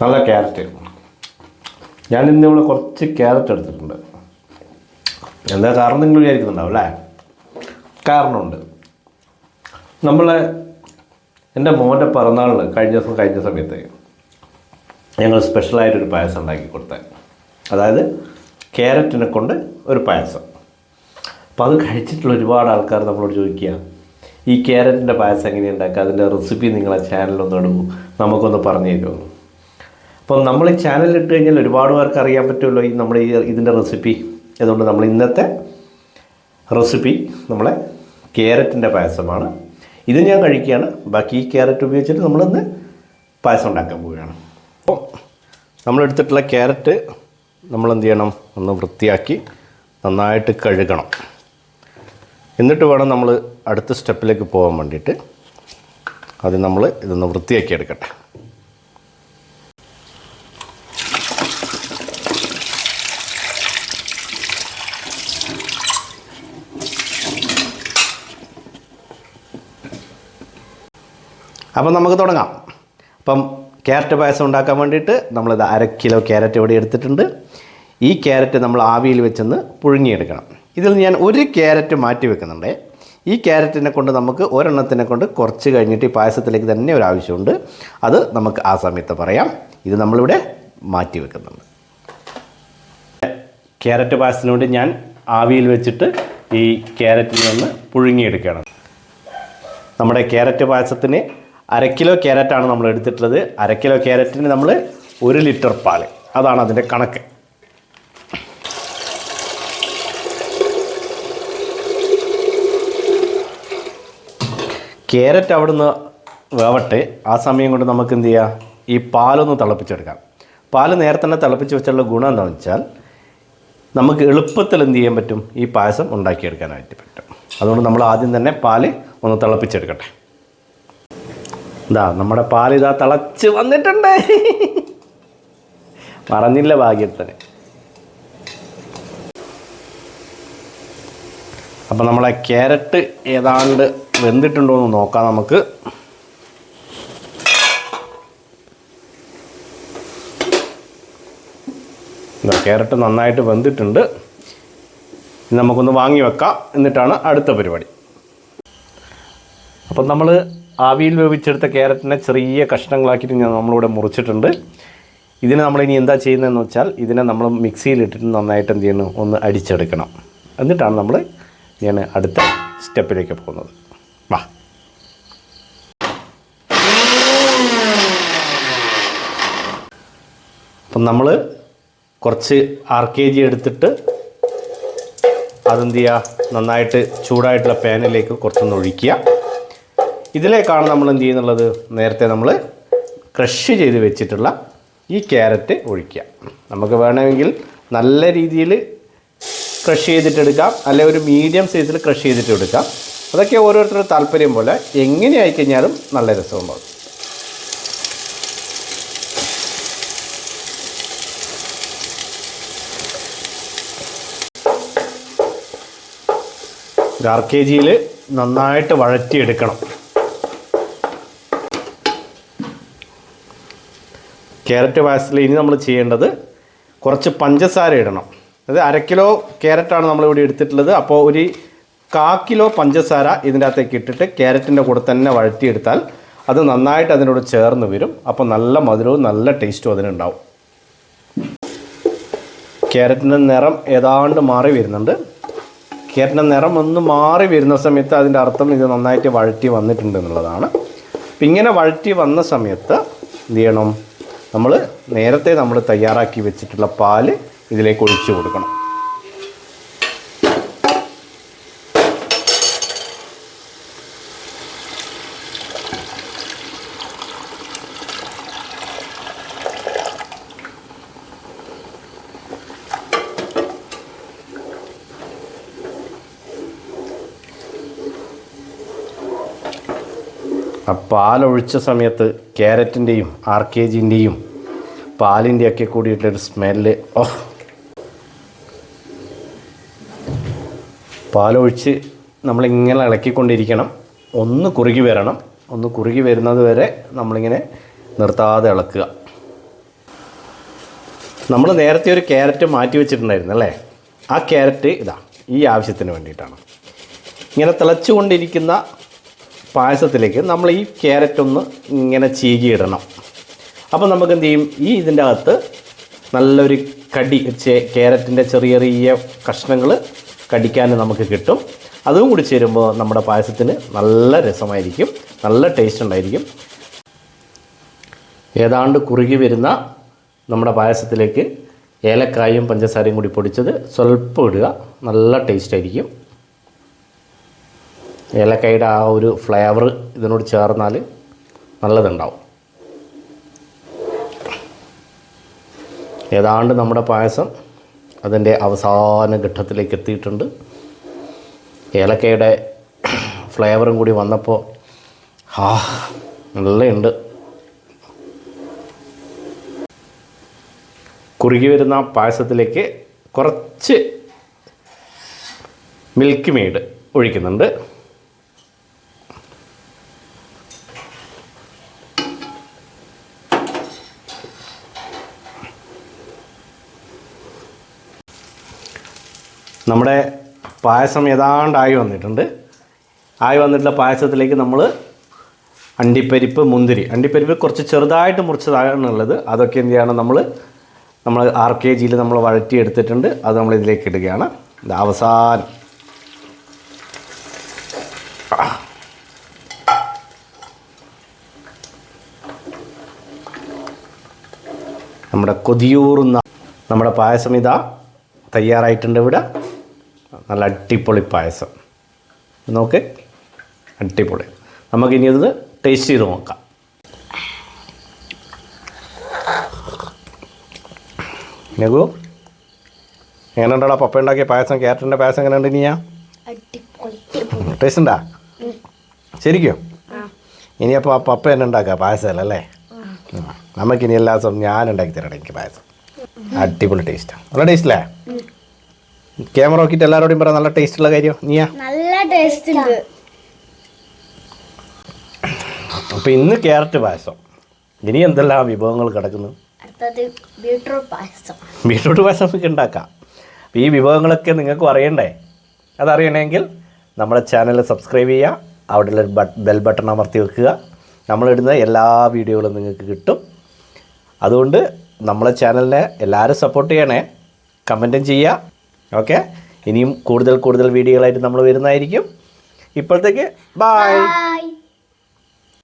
നല്ല ക്യാരറ്റ്. ഞാൻ ഇന്നിവിടെ കുറച്ച് ക്യാരറ്റ് എടുത്തിട്ടുണ്ട്. എന്താ കാരണം നിങ്ങൾ വിചാരിക്കുന്നുണ്ടാവും അല്ലേ? കാരണമുണ്ട്. എൻ്റെ മോൻ്റെ പിറന്നാളിന് കഴിഞ്ഞ സമയത്ത് ഞങ്ങൾ സ്പെഷ്യലായിട്ടൊരു പായസം ഉണ്ടാക്കി കൊടുത്തത്. അതായത് ക്യാരറ്റിനെ കൊണ്ട് ഒരു പായസം. അപ്പോൾ അത് കഴിച്ചിട്ടുള്ള ഒരുപാട് ആൾക്കാർ നമ്മളോട് ചോദിക്കുക, ഈ ക്യാരറ്റിൻ്റെ പായസം എങ്ങനെയാണ് ഉണ്ടാക്കുക, അതിൻ്റെ റെസിപ്പി നിങ്ങളെ ചാനലിലൊന്ന് ഇടുമോ, നമുക്കൊന്ന് പറഞ്ഞു തരുമോ. അപ്പം നമ്മൾ ഈ ചാനലിൽ ഇട്ട് കഴിഞ്ഞാൽ ഒരുപാട് പേർക്ക് അറിയാൻ പറ്റുമല്ലോ ഇതിൻ്റെ റെസിപ്പി. അതുകൊണ്ട് നമ്മൾ ഇന്നത്തെ റെസിപ്പി നമ്മളെ ക്യാരറ്റിൻ്റെ പായസമാണ്. ഇത് ഞാൻ കഴിക്കുകയാണ്. ബാക്കി ഈ ക്യാരറ്റ് ഉപയോഗിച്ചിട്ട് നമ്മളിന്ന് പായസം ഉണ്ടാക്കാൻ പോവുകയാണ്. അപ്പോൾ നമ്മളെടുത്തിട്ടുള്ള ക്യാരറ്റ് നമ്മളെന്ത് ചെയ്യണം, ഒന്ന് വൃത്തിയാക്കി നന്നായിട്ട് കഴുകണം. എന്നിട്ട് വേണം നമ്മൾ അടുത്ത സ്റ്റെപ്പിലേക്ക് പോകാൻ വേണ്ടിയിട്ട്. അത് നമ്മൾ ഇതൊന്ന് വൃത്തിയാക്കി എടുക്കട്ടെ. അപ്പം നമുക്ക് തുടങ്ങാം. അപ്പം ക്യാരറ്റ് പായസം ഉണ്ടാക്കാൻ വേണ്ടിയിട്ട് നമ്മളിത് 1/2 കിലോ ക്യാരറ്റ് ഇവിടെ എടുത്തിട്ടുണ്ട്. ഈ ക്യാരറ്റ് നമ്മൾ ആവിയിൽ വെച്ചൊന്ന് പുഴുങ്ങിയെടുക്കണം. ഇതിൽ ഞാൻ ഒരു ക്യാരറ്റ് മാറ്റി വെക്കുന്നുണ്ട്. ഈ ക്യാരറ്റിനെ കൊണ്ട് നമുക്ക് ഒരെണ്ണത്തിനെ കൊണ്ട് കുറച്ച് കഴിഞ്ഞിട്ട് ഈ പായസത്തിലേക്ക് തന്നെ ഒരു ആവശ്യമുണ്ട്. അത് നമുക്ക് ആ സമയത്ത് പറയാം. ഇത് നമ്മളിവിടെ മാറ്റി വെക്കുന്നുണ്ട്. ക്യാരറ്റ് പായസത്തിന് വേണ്ടി ഞാൻ ആവിയിൽ വെച്ചിട്ട് ഈ ക്യാരറ്റിനെ ഒന്ന് പുഴുങ്ങിയെടുക്കുകയാണ്. നമ്മുടെ ക്യാരറ്റ് പായസത്തിന് 1/2 കിലോ ക്യാരറ്റാണ് നമ്മൾ എടുത്തിട്ടുള്ളത്. 1/2 കിലോ ക്യാരറ്റിന് നമ്മൾ 1 ലിറ്റർ പാൽ, അതാണ് അതിൻ്റെ കണക്ക്. ക്യാരറ്റ് അവിടുന്ന് വേവട്ടെ. ആ സമയം കൊണ്ട് നമുക്ക് എന്ത് ചെയ്യാം, ഈ പാലൊന്ന് തിളപ്പിച്ചെടുക്കാം. പാൽ നേരത്തെ തന്നെ തിളപ്പിച്ച് വെച്ചുള്ള ഗുണം എന്താണെന്ന് വെച്ചാൽ നമുക്ക് എളുപ്പത്തിൽ എന്ത് ചെയ്യാൻ പറ്റും, ഈ പായസം ഉണ്ടാക്കിയെടുക്കാനായിട്ട് പറ്റും. അതുകൊണ്ട് നമ്മൾ ആദ്യം തന്നെ പാൽ ഒന്ന് തിളപ്പിച്ചെടുക്കട്ടെ. നമ്മുടെ പാലിതാ തിളച്ച് വന്നിട്ടുണ്ട്. പറഞ്ഞില്ല ഭാഗ്യത്തിന്. അപ്പം നമ്മളെ ക്യാരറ്റ് ഏതാണ്ട് വെന്തിട്ടുണ്ടോ എന്ന് നോക്കാം നമുക്ക്. ക്യാരറ്റ് നന്നായിട്ട് വെന്തിട്ടുണ്ട്. ഇനി നമുക്കൊന്ന് വാങ്ങി വെക്കാം. എന്നിട്ടാണ് അടുത്ത പരിപാടി. അപ്പം നമ്മൾ ആവിയിൽ വേവിച്ചെടുത്ത ക്യാരറ്റിനെ ചെറിയ കഷ്ണങ്ങളാക്കിയിട്ട് നമ്മളിവിടെ മുറിച്ചിട്ടുണ്ട്. ഇതിനെ നമ്മളിനി എന്താ ചെയ്യുന്നതെന്ന് വെച്ചാൽ ഇതിനെ നമ്മൾ മിക്സിയിലിട്ടിട്ട് നന്നായിട്ട് എന്ത് ചെയ്യണം, ഒന്ന് അടിച്ചെടുക്കണം. എന്നിട്ടാണ് നമ്മൾ ഞാൻ അടുത്ത സ്റ്റെപ്പിലേക്ക് പോകുന്നത്. വാ. അപ്പം നമ്മൾ കുറച്ച് RKG എടുത്തിട്ട് അതെന്ത് ചെയ്യുക, നന്നായിട്ട് ചൂടായിട്ടുള്ള പാനിലേക്ക് കുറച്ചൊന്ന് ഒഴിക്കുക. ഇതിലേക്കാണ് നമ്മൾ എന്ത് ചെയ്യുന്നുള്ളത്, നേരത്തെ നമ്മൾ ക്രഷ് ചെയ്ത് വെച്ചിട്ടുള്ള ഈ ക്യാരറ്റ് ഒഴിക്കുക. നമുക്ക് വേണമെങ്കിൽ നല്ല രീതിയിൽ ക്രഷ് ചെയ്തിട്ടെടുക്കാം, അല്ലെ ഒരു മീഡിയം സൈസിൽ ക്രഷ് ചെയ്തിട്ട് എടുക്കാം. അതൊക്കെ ഓരോരുത്തരുടെ താല്പര്യം പോലെ. എങ്ങനെ ആയിക്കഴിഞ്ഞാലും നല്ല രസമുണ്ടാകും. RKGയിൽ നന്നായിട്ട് വഴറ്റിയെടുക്കണം. ക്യാരറ്റ് പായസത്തിൽ ഇനി നമ്മൾ ചെയ്യേണ്ടത് കുറച്ച് പഞ്ചസാര ഇടണം. അത് 1/2 കിലോ ക്യാരറ്റാണ് നമ്മളിവിടെ എടുത്തിട്ടുള്ളത്. അപ്പോൾ ഒരു 1/4 കിലോ പഞ്ചസാര ഇതിൻ്റെ അകത്തേക്ക് ഇട്ടിട്ട് ക്യാരറ്റിൻ്റെ കൂടെ തന്നെ വഴറ്റിയെടുത്താൽ അത് നന്നായിട്ട് അതിനോട് ചേർന്ന് വരും. അപ്പോൾ നല്ല മധുരവും നല്ല ടേസ്റ്റും അതിനുണ്ടാവും. ക്യാരറ്റിൻ്റെ നിറം ഏതാണ്ട് മാറി വരുന്നുണ്ട്. ക്യാരറ്റിൻ്റെ നിറം ഒന്ന് മാറി വരുന്ന സമയത്ത് അതിൻ്റെ അർത്ഥം ഇത് നന്നായിട്ട് വഴറ്റി വന്നിട്ടുണ്ട് എന്നുള്ളതാണ്. അപ്പം ഇങ്ങനെ വഴറ്റി വന്ന സമയത്ത് എന്ത് ചെയ്യണം, നേരത്തെ നമ്മൾ തയ്യാറാക്കി വെച്ചിട്ടുള്ള പാല് ഇതിലേക്ക് ഒഴിച്ചു കൊടുക്കണം. ആ പാലൊഴിച്ച സമയത്ത് ക്യാരറ്റിൻ്റെയും RKGൻ്റെയും പാലിൻ്റെയൊക്കെ കൂടിയിട്ടൊരു സ്മെല്ല്. പാലൊഴിച്ച് നമ്മളിങ്ങനെ ഇളക്കിക്കൊണ്ടിരിക്കണം. ഒന്ന് കുറുകി വരണം. ഒന്ന് കുറുകി വരുന്നത് വരെ നമ്മളിങ്ങനെ നിർത്താതെ ഇളക്കുക. നമ്മൾ നേരത്തെ ഒരു ക്യാരറ്റ് മാറ്റി വെച്ചിട്ടുണ്ടായിരുന്നു അല്ലേ? ആ ക്യാരറ്റ് ഇതാ ഈ ആവശ്യത്തിന് വേണ്ടിയിട്ടാണ്. ഇങ്ങനെ തിളച്ചുകൊണ്ടിരിക്കുന്ന പായസത്തിലേക്ക് നമ്മൾ ഈ ക്യാരറ്റ് ഒന്ന് ഇങ്ങനെ ചീകിയിടണം. അപ്പോൾ നമുക്ക് എന്ത് ചെയ്യും, ഇതിൻ്റെ അകത്ത് നല്ലൊരു കടി ക്യാരറ്റിൻ്റെ ചെറിയ ചെറിയ കഷ്ണങ്ങൾ കടിക്കാൻ നമുക്ക് കിട്ടും. അതും കൂടി ചേരുമ്പോൾ നമ്മുടെ പായസത്തിന് നല്ല രസമായിരിക്കും, നല്ല ടേസ്റ്റ് ഉണ്ടായിരിക്കും. ഏതാണ്ട് കുറുകി വരുന്ന നമ്മുടെ പായസത്തിലേക്ക് ഏലക്കായും പഞ്ചസാരയും കൂടി പൊടിച്ചത് സ്വല്പം ഇടുക. നല്ല ടേസ്റ്റ് ആയിരിക്കും. ഏലക്കായുടെ ആ ഒരു ഫ്ലേവർ ഇതിനോട് ചേർന്നാൽ നല്ലതുണ്ടാവും. ഏതാണ്ട് നമ്മുടെ പായസം അതിൻ്റെ അവസാന ഘട്ടത്തിലേക്ക് എത്തിയിട്ടുണ്ട്. ഏലക്കയുടെ ഫ്ലേവറും കൂടി വന്നപ്പോൾ നല്ലുണ്ട്. കുറുകി വരുന്ന പായസത്തിലേക്ക് കുറച്ച് മിൽക്ക് മെയ്ഡ് ഒഴിക്കുന്നുണ്ട്. നമ്മുടെ പായസം ഏതാണ്ടായി വന്നിട്ടുണ്ട്. ആയി വന്നിട്ടുള്ള പായസത്തിലേക്ക് നമ്മൾ അണ്ടിപ്പരിപ്പ്, മുന്തിരി, അണ്ടിപ്പരിപ്പ് കുറച്ച് ചെറുതായിട്ട് മുറിച്ചതാണുള്ളത്. അതൊക്കെ എന്ത് ചെയ്യണം, നമ്മൾ RKGയിൽ നമ്മൾ വഴറ്റിയെടുത്തിട്ടുണ്ട്. അത് നമ്മൾ ഇതിലേക്ക് ഇടുകയാണ്. ഇത് അവസാനം നമ്മുടെ കൊതിയൂറുന്ന നമ്മുടെ പായസം ഇതാ തയ്യാറായിട്ടുണ്ട്. ഇവിടെ നല്ല അടിപൊളി പായസം നോക്ക്, അടിപൊളി. നമുക്കിനി ഇത് ടേസ്റ്റ് ചെയ്ത് നോക്കാം. നഗു, എങ്ങനെയുണ്ടാ പപ്പ ഉണ്ടാക്കിയ പായസം? ക്യാരറ്റിൻ്റെ പായസം എങ്ങനെയുണ്ട്? നീയാ ടേസ്റ്റ് ഉണ്ടാ ശരിക്കും? ഇനി അപ്പോൾ ആ പപ്പ തന്നെ ഉണ്ടാക്കുക പായസം അല്ലേ? നമുക്കിനി എല്ലാ ദിവസവും ഞാൻ ഉണ്ടാക്കി തരണം എനിക്ക് പായസം. അടിപൊളി ടേസ്റ്റാണ്, നല്ല ടേസ്റ്റല്ലേ? ക്യാമറ നോക്കിയിട്ട് എല്ലാവരോടും പറയാം നല്ല ടേസ്റ്റുള്ള കാര്യം. നീയാ? നല്ല ടേസ്റ്റ് ഉണ്ട്. അപ്പോൾ ഇന്ന് ക്യാരറ്റ് പായസം. ഇനി എന്തെല്ലാം വിഭവങ്ങൾ കിടക്കുന്നു? ബീട്രൂട്ട് പായസം നമുക്ക് ഉണ്ടാക്കാം. അപ്പോൾ ഈ വിഭവങ്ങളൊക്കെ നിങ്ങൾക്കും അറിയണ്ടേ? അതറിയണമെങ്കിൽ നമ്മുടെ ചാനൽ സബ്സ്ക്രൈബ് ചെയ്യുക, അവിടെയുള്ള ബെൽ ബട്ടൺ അമർത്തി വെക്കുക. നമ്മളിടുന്ന എല്ലാ വീഡിയോകളും നിങ്ങൾക്ക് കിട്ടും. അതുകൊണ്ട് നമ്മളെ ചാനലിനെ എല്ലാവരും സപ്പോർട്ട് ചെയ്യണേ, കമൻറ്റും ചെയ്യുക. ഓക്കെ, ഇനിയും കൂടുതൽ വീഡിയോകളായിട്ട് നമ്മൾ വരുന്നതായിരിക്കും. ഇപ്പോഴത്തേക്ക് ബൈ.